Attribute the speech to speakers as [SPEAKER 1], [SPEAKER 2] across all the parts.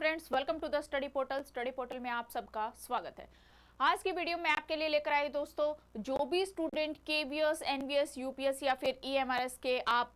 [SPEAKER 1] Friends, welcome to the study portal. Study portal में आप सबका स्वागत है। आज की वीडियो में आपके लिए लेकर आई दोस्तों, जो भी स्टूडेंट केवीएस, एनवीएस, यूपीएस या फिर ईएमआरएस के आप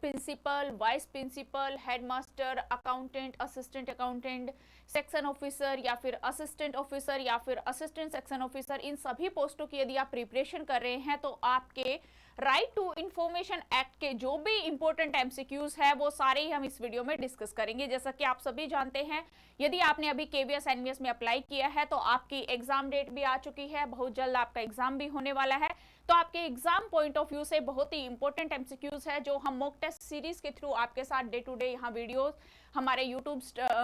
[SPEAKER 1] principal, vice principal, headmaster, accountant, assistant accountant, section officer या फिर असिस्टेंट ऑफिसर या फिर असिस्टेंट सेक्शन ऑफिसर, इन सभी पोस्टों की यदि आप प्रिपरेशन कर रहे हैं तो आपके राइट टू इंफॉर्मेशन एक्ट के जो भी इंपॉर्टेंट एमसीक्यूज है वो सारे ही हम इस वीडियो में डिस्कस करेंगे। जैसा कि आप सभी जानते हैं, यदि आपने अभी केवीएस एनवीएस में अप्लाई किया है तो आपकी एग्जाम डेट भी आ चुकी है, बहुत जल्द आपका एग्जाम भी होने वाला है। तो आपके एग्जाम पॉइंट ऑफ व्यू से बहुत ही इंपॉर्टेंट एमसीक्यूज है जो हम मॉक टेस्ट सीरीज के थ्रू आपके साथ डे टू डे यहाँ वीडियोस हमारे YouTube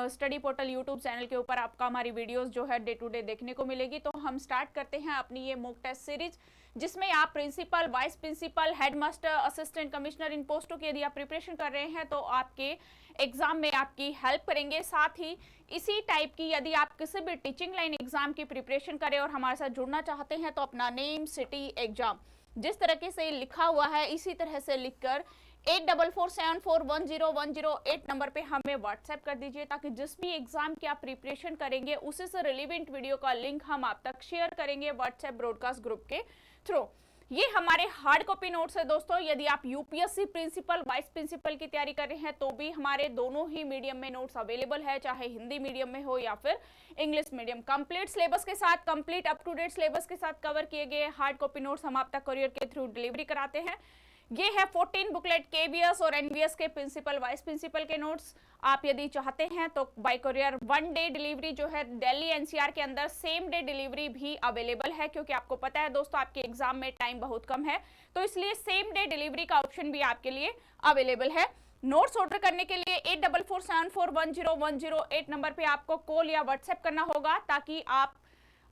[SPEAKER 1] study portal YouTube channel के ऊपर आपका हमारी वीडियोस जो है डे टू डे देखने को मिलेगी। तो हम स्टार्ट करते हैं अपनी ये मॉक टेस्ट सीरीज, जिसमें आप principal, vice principal, headmaster, assistant commissioner, इन पोस्टों की यदि आप प्रिपरेशन कर रहे हैं तो आपके एग्जाम में आपकी हेल्प करेंगे। साथ ही इसी टाइप की यदि आप किसी भी टीचिंग लाइन एग्जाम की प्रिपरेशन करें और हमारे साथ जुड़ना चाहते हैं तो अपना नेम, सिटी, एग्जाम जिस तरीके से लिखा हुआ है इसी तरह से लिखकर 8447410108 नंबर पे हमें व्हाट्सएप कर दीजिए, ताकि जिस भी एग्जाम की आप प्रिपरेशन करेंगे उसी से रिलेवेंट वीडियो का लिंक हम आप तक शेयर करेंगे व्हाट्सएप ब्रॉडकास्ट ग्रुप के थ्रू। ये हमारे हार्ड कॉपी नोट्स है दोस्तों। यदि आप यूपीएससी प्रिंसिपल, वाइस प्रिंसिपल की तैयारी कर रहे हैं तो भी हमारे दोनों ही मीडियम में नोट्स अवेलेबल है, चाहे हिंदी मीडियम में हो या फिर इंग्लिश मीडियम। कंप्लीट सिलेबस के साथ, complete up to date syllabus के साथ कवर किए गए हार्ड कॉपी नोट्स हम आप तक कोरियर के थ्रू डिलीवरी कराते हैं। ये है 14 बुकलेट केवीएस और एनवीएस के प्रिंसिपल, वाइस प्रिंसिपल के नोट्स। आप यदि चाहते हैं तो बाय कोरियर 1 डे डिलीवरी जो है दिल्ली एनसीआर के अंदर सेम डे डिलीवरी भी अवेलेबल है, क्योंकि आपको पता है दोस्तों आपके एग्जाम में टाइम बहुत कम है, तो इसलिए सेम डे डिलीवरी का ऑप्शन भी आपके लिए अवेलेबल है। नोट्स ऑर्डर करने के लिए 8447410108 नंबर पे आपको कॉल या व्हाट्सएप करना होगा, ताकि आप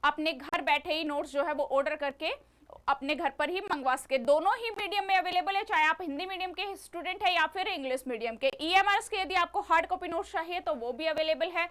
[SPEAKER 1] अपने घर बैठे ही नोट्स जो है वो ऑर्डर करके अपने घर पर ही मंगवा सके। दोनों ही मीडियम में अवेलेबल है, चाहे आप हिंदी मीडियम के स्टूडेंट है या फिर इंग्लिश मीडियम के। ईएमआरएस के यदि आपको हार्ड कॉपी नोट्स चाहिए तो वो भी अवेलेबल है।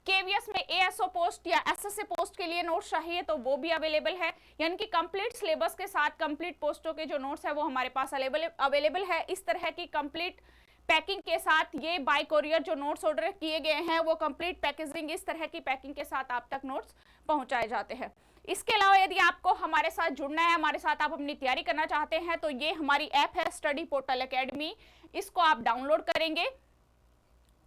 [SPEAKER 1] केवीएस में एएसओ पोस्ट या एसएससी पोस्ट के लिए नोट्स चाहिए तो वो भी अवेलेबल है। यानी कि कंप्लीट सिलेबस के साथ कंप्लीट पोस्टों के जो नोट्स है वो हमारे पास अवेलेबल है। इस तरह की कंप्लीट पैकिंग के साथ ये बाय कोरियर जो नोट्स ऑर्डर किए गए हैं वो कंप्लीट पैकेजिंग, इस तरह की पैकिंग के साथ आप तक नोट्स पहुंचाए जाते हैं। इसके अलावा यदि आपको हमारे साथ जुड़ना है, हमारे साथ आप अपनी तैयारी करना चाहते हैं तो ये हमारी ऐप है स्टडी पोर्टल एकेडमी। इसको आप डाउनलोड करेंगे,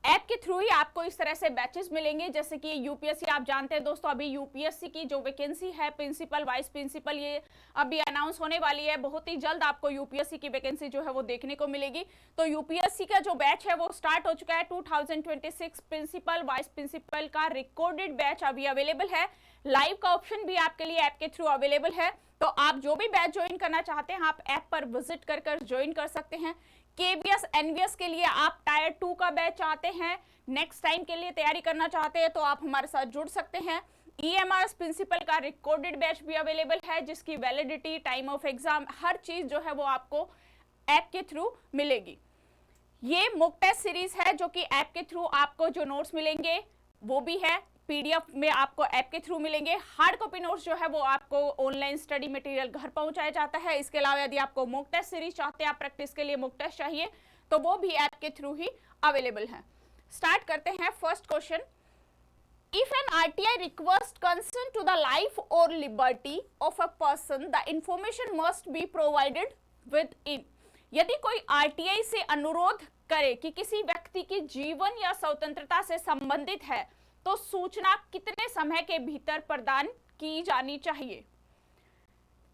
[SPEAKER 1] ऐप के थ्रू ही आपको इस तरह से बैचेस मिलेंगे। जैसे कि यूपीएससी आप जानते हैं दोस्तों, अभी यूपीएससी की जो वैकेंसी है प्रिंसिपल, वाइस प्रिंसिपल, ये अभी अनाउंस होने वाली है। बहुत ही जल्द आपको यूपीएससी की वैकेंसी जो है वो देखने को मिलेगी। तो यूपीएससी का जो बैच है वो स्टार्ट हो चुका है। 2026 प्रिंसिपल, वाइस प्रिंसिपल का रिकॉर्डेड बैच अभी अवेलेबल है। लाइव का ऑप्शन भी आपके लिए ऐप के थ्रू अवेलेबल है। तो आप जो भी बैच ज्वाइन करना चाहते हैं आप ऐप पर विजिट कर ज्वाइन कर सकते हैं। केवीएस, एनवीएस के लिए आप टायर 2 का बैच चाहते हैं, नेक्स्ट टाइम के लिए तैयारी करना चाहते हैं तो आप हमारे साथ जुड़ सकते हैं। ईएमआरएस प्रिंसिपल का रिकॉर्डेड बैच भी अवेलेबल है, जिसकी वैलिडिटी, टाइम ऑफ एग्जाम, हर चीज जो है वो आपको ऐप के थ्रू मिलेगी। ये मॉक टेस्ट सीरीज है जो कि ऐप के थ्रू आपको जो नोट्स मिलेंगे वो भी है, पीडीएफ में आपको ऐप के थ्रू मिलेंगे। हार्ड कॉपी नोट्स जो है वो आपको ऑनलाइन स्टडी मटेरियल घर पहुंचाया जाता है। इसके अलावा यदि आपको मॉक टेस्ट सीरीज चाहते हैं, आप प्रैक्टिस के लिए मॉक टेस्ट चाहिए तो वो भी ऐप के थ्रू ही अवेलेबल है। स्टार्ट करते हैं first question. If an RTI request concern to the life और liberty of a person, the information must be provided within. यदि कोई आरटीआई से अनुरोध करे कि किसी व्यक्ति की जीवन या स्वतंत्रता से संबंधित है तो सूचना कितने समय के भीतर प्रदान की जानी चाहिए।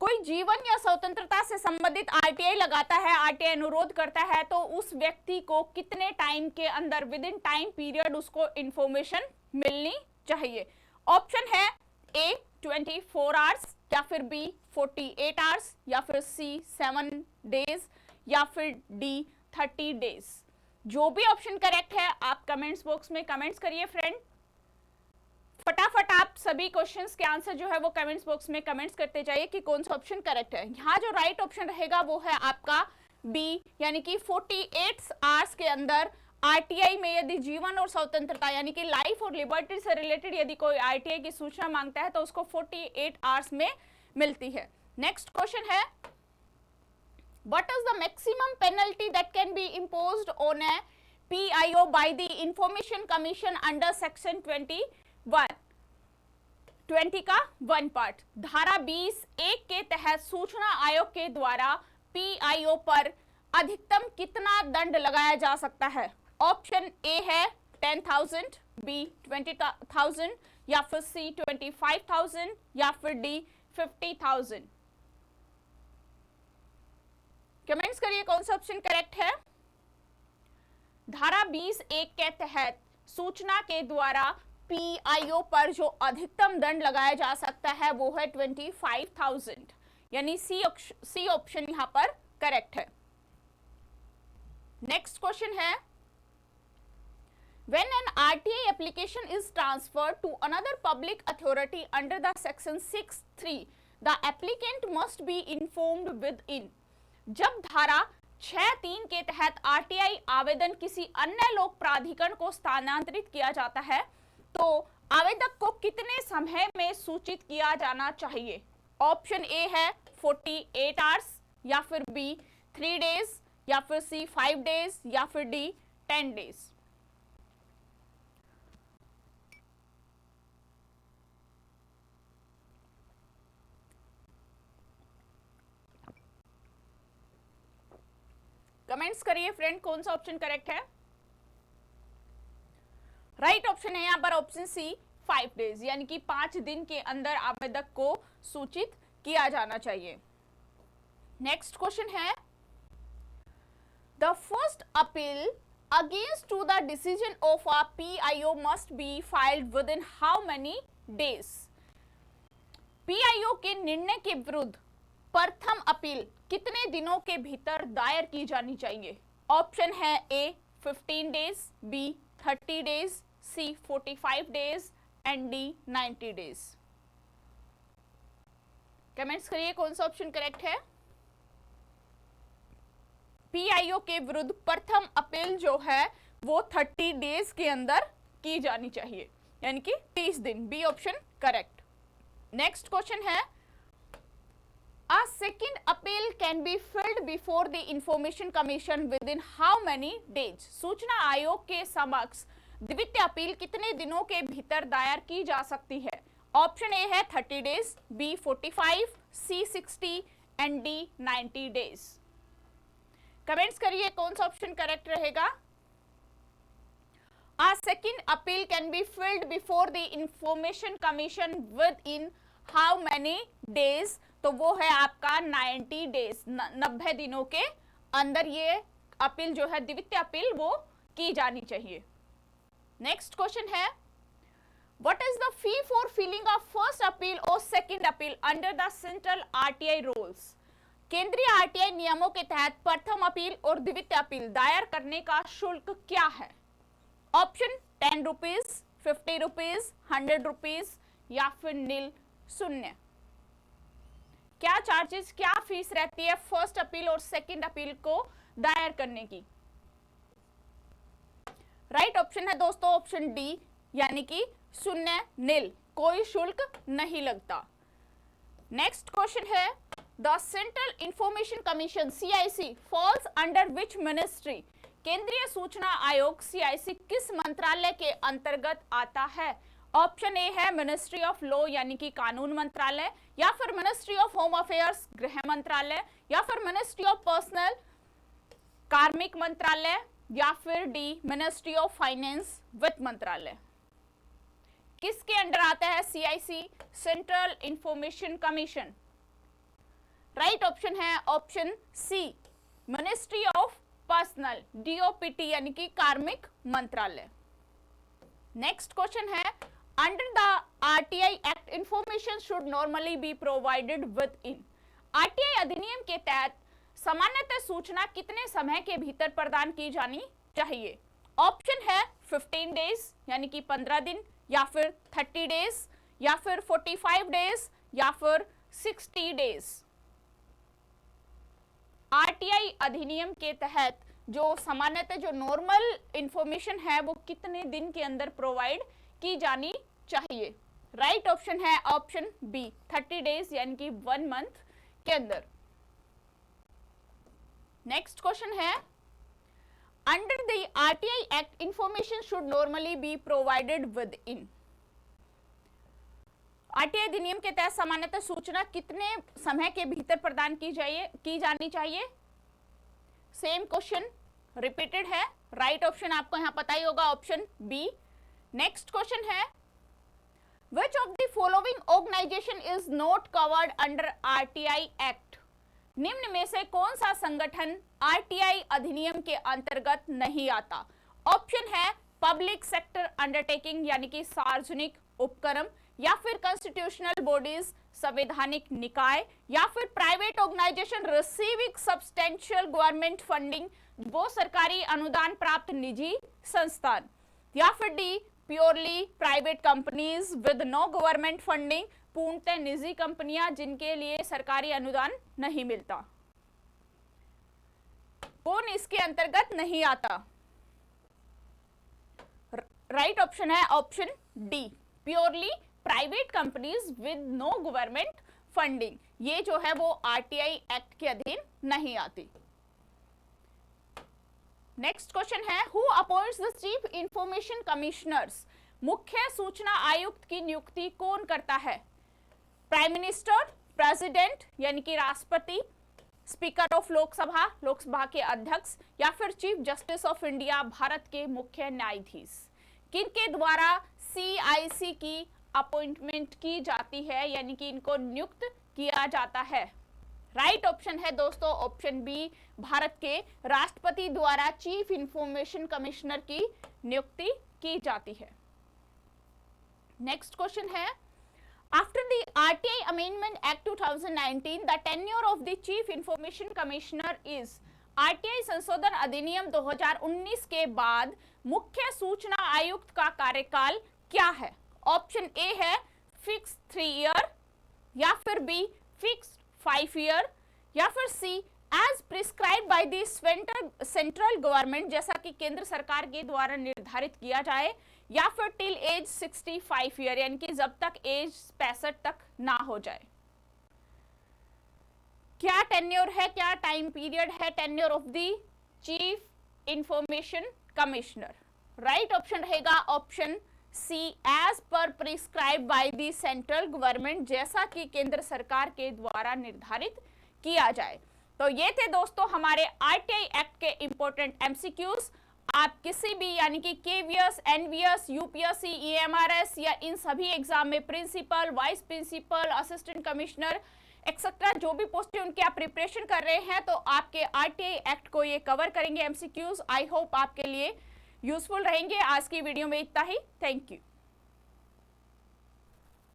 [SPEAKER 1] कोई जीवन या स्वतंत्रता से संबंधित आरटीआई लगाता है, आरटीआई अनुरोध करता है तो उस व्यक्ति को कितने टाइम के अंदर, विद इन टाइम पीरियड उसको इंफॉर्मेशन मिलनी चाहिए। ऑप्शन है ए 24 आवर्स या फिर बी 48 आवर्स या फिर सी 7 डेज या फिर डी 30 डेज। जो भी ऑप्शन करेक्ट है आप कमेंट्स बॉक्स में कमेंट्स करिए फ्रेंड। फटाफट आप सभी क्वेश्चंस के आंसर जो है वो कमेंट्स बॉक्स में कमेंट्स करते जाइए कि कौन सा ऑप्शन करेक्ट है। यहाँ जो राइट ऑप्शन रहेगा वो है आपका बी, यानी कि 48 आवर्स के अंदर आरटीआई में यदि जीवन और स्वतंत्रता यानी कि लाइफ और लिबर्टी से रिलेटेड यदि कोई आरटीआई की सूचना मांगता है तो उसको 48 आवर्स में मिलती है। नेक्स्ट क्वेश्चन है, what is the maximum penalty that can be imposed on A PIO by the Information Commission under Section 20 का 1 पार्ट। धारा 20(1) के तहत सूचना आयोग के द्वारा PIO पर अधिकतम कितना दंड लगाया जा सकता है? ऑप्शन ए है 10,000, बी 20,000, या फिर सी 25,000, या फिर डी 50,000। कमेंट्स करिए कौन सा ऑप्शन करेक्ट है। धारा 20(1) के तहत सूचना के द्वारा PIO पर जो अधिकतम दंड लगाया जा सकता है वो है 25,000, यानी सी ऑप्शन यहां पर करेक्ट है। नेक्स्ट क्वेश्चन है, when an RTI application is transferred to another public authority under the section 6(3), the applicant must be informed within। जब धारा 6(3) के तहत RTI आवेदन किसी अन्य लोक प्राधिकरण को स्थानांतरित किया जाता है तो आवेदक को कितने समय में सूचित किया जाना चाहिए? ऑप्शन ए है 48 आवर्स, या फिर बी 3 डेज, या फिर सी 5 डेज, या फिर डी 10 डेज। कमेंट्स करिए फ्रेंड कौन सा ऑप्शन करेक्ट है। राइट ऑप्शन है यहाँ पर ऑप्शन सी 5 डेज, यानी कि 5 दिन के अंदर आवेदक को सूचित किया जाना चाहिए। नेक्स्ट क्वेश्चन है, the first appeal against to the decision of a PIO must be filed within how many days? PIO के निर्णय के विरुद्ध प्रथम अपील कितने दिनों के भीतर दायर की जानी चाहिए? ऑप्शन है A 15 days, B 30 days, C 45 days and D 90 days. Comments करिए कौन सा ऑप्शन करेक्ट है। PIO के विरुद्ध प्रथम अपील जो है वो 30 डेज के अंदर की जानी चाहिए, यानी कि 30 दिन। B option correct. Next question है, a second appeal can be filed before the information commission within how many days? सूचना आयोग के समक्ष द्वितीय अपील कितने दिनों के भीतर दायर की जा सकती है? ऑप्शन ए है 30 days, B 45, C 60 and D 90 days. Comments करिए कौन सा ऑप्शन करेक्ट रहेगा। A second appeal can be filed before the information commission within how many days? तो वो है आपका 90 डेज, 90 दिनों के अंदर ये अपील जो है द्वितीय अपील वो की जानी चाहिए। नेक्स्ट क्वेश्चन है, what is the fee for filling a first appeal और second appeal under the central RTI rules? केंद्रीय RTI नियमों के तहत प्रथम अपील और द्वितीय अपील दायर करने का शुल्क क्या है? ऑप्शन 10 रुपीज, 50 रुपीज, 100 रुपीज, या फिर नील शून्य। क्या चार्जेस, क्या फीस रहती है फर्स्ट अपील और सेकंड अपील को दायर करने की? राइट ऑप्शन है दोस्तों ऑप्शन डी, यानी कि शून्य, नील, कोई शुल्क नहीं लगता। नेक्स्ट क्वेश्चन है, the central information commission CIC falls under which ministry? केंद्रीय सूचना आयोग CIC किस मंत्रालय के अंतर्गत आता है? ऑप्शन ए है मिनिस्ट्री ऑफ लॉ, यानी कि कानून मंत्रालय, या फिर मिनिस्ट्री ऑफ होम अफेयर्स गृह मंत्रालय, या फिर मिनिस्ट्री ऑफ पर्सनल कार्मिक मंत्रालय, या फिर डी मिनिस्ट्री ऑफ फाइनेंस वित्त मंत्रालय। किसके अंडर आता है CIC? Central information commission. Right option है option C, ministry of personnel, DOPT, यानी कि कार्मिक मंत्रालय। नेक्स्ट क्वेश्चन है, under the RTI act information should normally be provided within? RTI अधिनियम के तहत सामान्यतः सूचना कितने समय के भीतर प्रदान की जानी चाहिए? ऑप्शन है 15 डेज, यानी कि 15 दिन, या फिर 30 डेज, या फिर 45 डेज, या फिर 60 डेज। RTI अधिनियम के तहत जो सामान्यतः जो नॉर्मल इंफॉर्मेशन है वो कितने दिन के अंदर प्रोवाइड की जानी चाहिए? राइट ऑप्शन है ऑप्शन बी 30 डेज, यानी कि 1 मंथ के अंदर। नेक्स्ट क्वेश्चन है, Under the RTI Act, information should normally be provided within. RTI अधिनियम के तहत सामान्यतः सूचना कितने समय के भीतर प्रदान की जानी चाहिए? सेम क्वेश्चन रिपीटेड है। राइट ऑप्शन आपको यहां पता ही होगा, ऑप्शन बी। नेक्स्ट क्वेश्चन है, Which of the following organization is not covered under RTI Act? निम्न में से कौन सा संगठन RTI अधिनियम के अंतर्गत नहीं आता? ऑप्शन है पब्लिक सेक्टर अंडरटेकिंग यानी कि सार्वजनिक उपक्रम, या फिर कॉन्स्टिट्यूशनल बॉडीज संवैधानिक निकाय, या फिर private organisation receiving substantial government funding वो सरकारी अनुदान प्राप्त निजी संस्थान, या फिर D purely private companies with no government funding पूर्णतः निजी कंपनियां जिनके लिए सरकारी अनुदान नहीं मिलता। कौन इसके अंतर्गत नहीं आता? राइट ऑप्शन है option D, purely private companies with no government funding. ये जो है वो आरटीआई एक्ट के अधीन नहीं आती। नेक्स्ट क्वेश्चन है, who appoints the chief information commissioners? मुख्य सूचना आयुक्त की नियुक्ति कौन करता है? प्राइम मिनिस्टर, प्रेसिडेंट यानी कि राष्ट्रपति, स्पीकर ऑफ लोकसभा के अध्यक्ष, या फिर chief justice of India Bharat के मुख्य न्यायाधीश। किनके द्वारा CIC की अपॉइंटमेंट की जाती है यानी कि इनको नियुक्त किया जाता है? राइट ऑप्शन है दोस्तों ऑप्शन बी, भारत के राष्ट्रपति द्वारा चीफ इंफॉर्मेशन कमिश्नर की नियुक्ति की जाती है। नेक्स्ट क्वेश्चन है, after the RTI amendment act 2019 the tenure of the chief information commissioner is. RTI संशोधन अधिनियम 2019 के बाद मुख्य सूचना आयुक्त का कार्यकाल क्या है? ऑप्शन ए है फिक्स 3 ईयर, या फिर बी फिक्स 5 ईयर, या फिर C as prescribe by the central government जैसा कि केंद्र सरकार के द्वारा निर्धारित किया जाए, या फिर टिल एज 65 ईयर यानी कि जब तक एज 65 तक ना हो जाए। क्या टेन्योर है, क्या टाइम पीरियड है tenure of the chief information commissioner? Right option रहेगा option C, as per prescribe by the central government जैसा कि केंद्र सरकार के द्वारा निर्धारित किया जाए। तो ये थे दोस्तों हमारे RTI एक्ट के इंपॉर्टेंट MCQs। आप किसी भी यानी कि KVS, NVS, UPSC, EMRS या इन सभी एग्जाम में principal, vice principal, assistant commissioner et cetera जो भी पोस्ट है उनके आप प्रिपरेशन कर रहे हैं तो आपके RTI एक्ट को ये कवर करेंगे MCQs। आई होप आपके लिए यूजफुल रहेंगे। आज की वीडियो में इतना ही। Thank you.